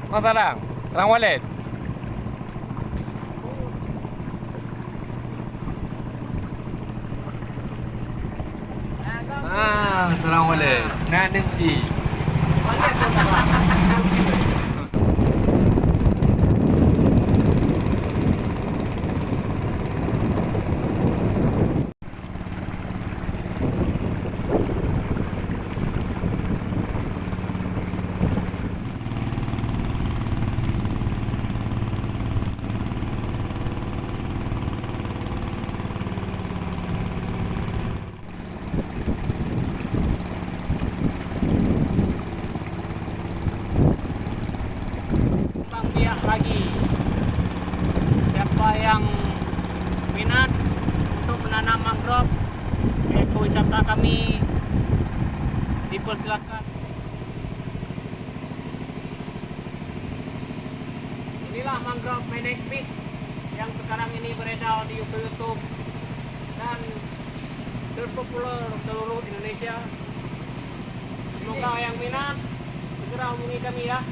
Oh, terang. Terang wallet. Terang wallet. Nak ada pergi. Lagi siapa yang minat untuk menanam mangrove, ekowisata kami dipersilakan. Inilah mangrove Manic Peak yang sekarang ini beredar di YouTube dan terpopuler seluruh Indonesia. Semoga yang minat segera hubungi kami ya.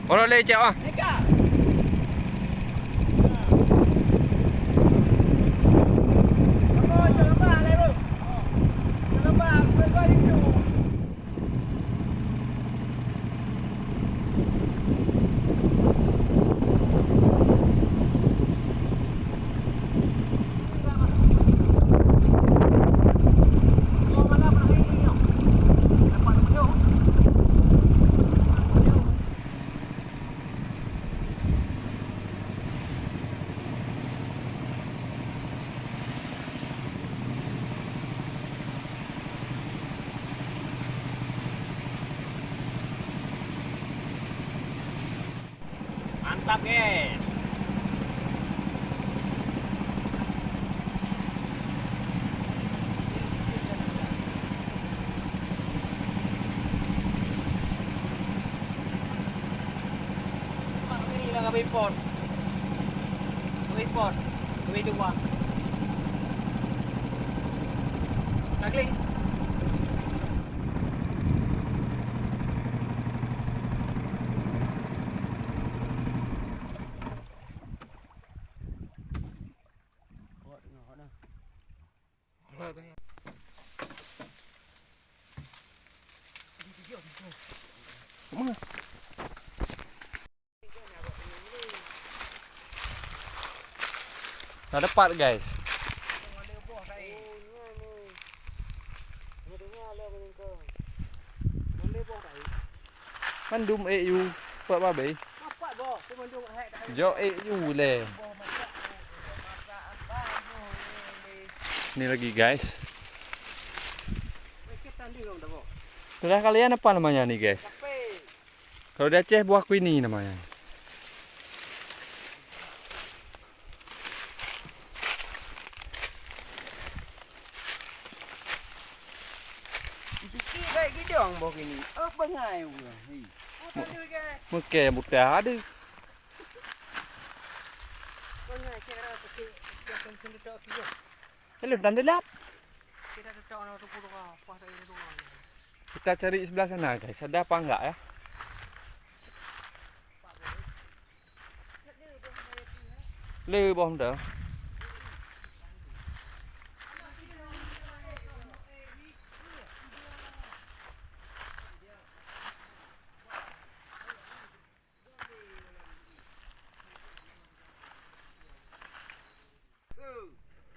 Orang boleh cek ah. Mantap guys. Ini lah kami import. Kami dua. Nagling. Dah dapat guys. Mandum EU buat babe. Jo EU le. Ini lagi guys. Sudah kalian apa namanya nih guys? Kalau di Aceh buah kuini namanya. Baik gitu ang bawah ini. Oh, bangai. Mungkin bukan ada. Bangai kira pakai pensil tak dia. Hello, dan delap. Kita tak nak tu pun apa dah ini tu. Kita cari sebelah sana guys. Ada apa enggak ya? Le bom dah.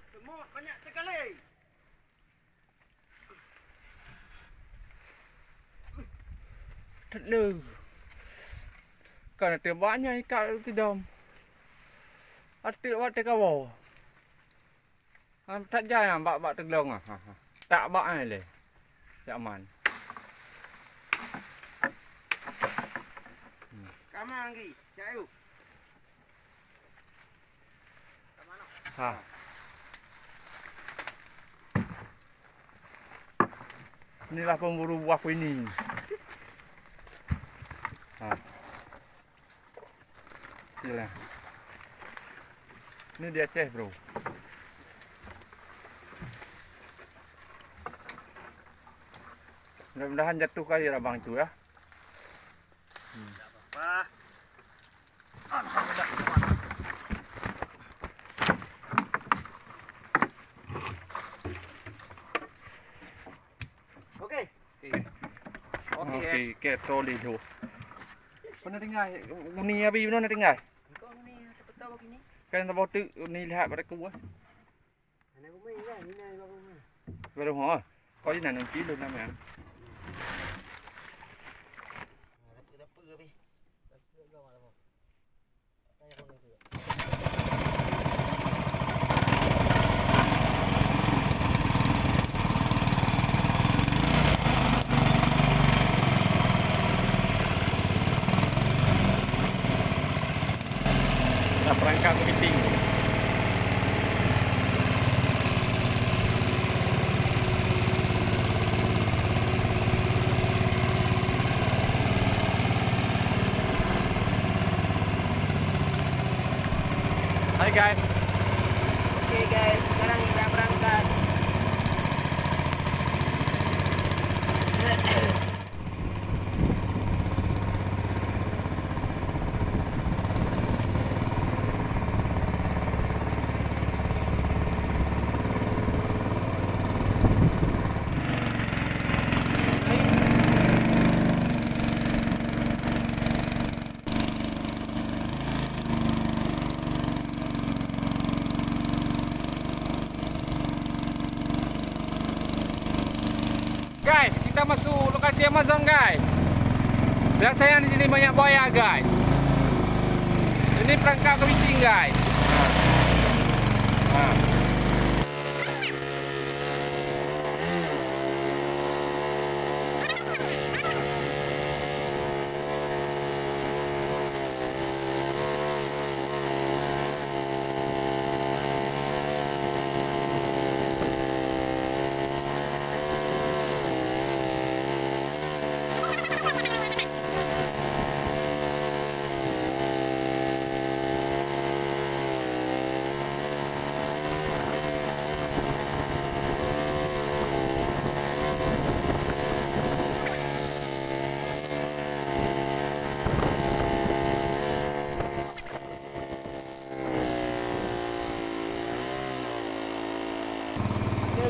Semut banyak sekali. Thật lừ. Còn là tiếng bãi nhai cạo cái đầm. Bắt tiệu bắt cái cao bò. Thật dài à bạn từng lông à? Tạ bãi này này. masih aman. Kaman lagi. Jauh. Ha. Inilah pemburu buah aku ini. Ha. Sila. Ini di Aceh, bro. Mudah-mudahan jatuh kali rabang itu ya. Apa? Okey. Okey, troli tu. Mana tinggal? Ni abi mana tinggal? Kau ni ada tahu begini? Kan tak tu ni lihat pada ku. Anak rumah ni kan, ini baru rumah. Baru ha. Kau ni nak kilo nama. Tak apa ke bi? Tak kau malam. Tanya kau ni. Dah perangkap kepiting. Hai guys. Okey guys, sekarang kita berangkat. Guys, kita masuk lokasi Amazon guys. Biasanya di sini banyak buaya guys. Ini perangkap kepiting guys. Ha.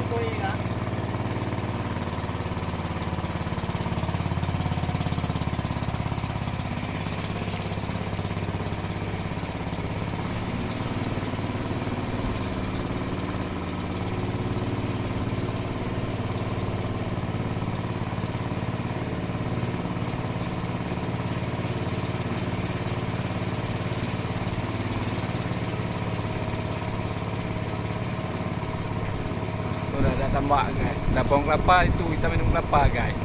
Kau ni kan? Sudah ada tambak guys. Dah bawang kelapa itu kita minum kelapa guys.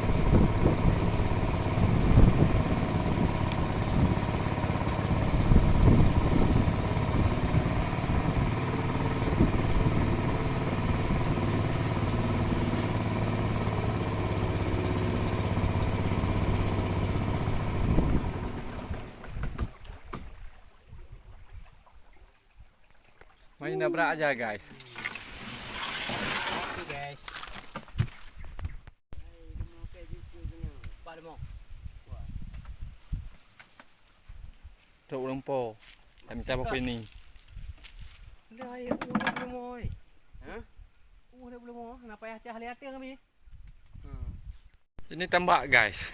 Main nabrak aja guys. Okey guys. Pak demo. Truk lumpur. Tak minta apa ini. Dah ya udah belum oi. Ha? Udah belum. Kenapa ya cah lihat kami? Ini tambak guys.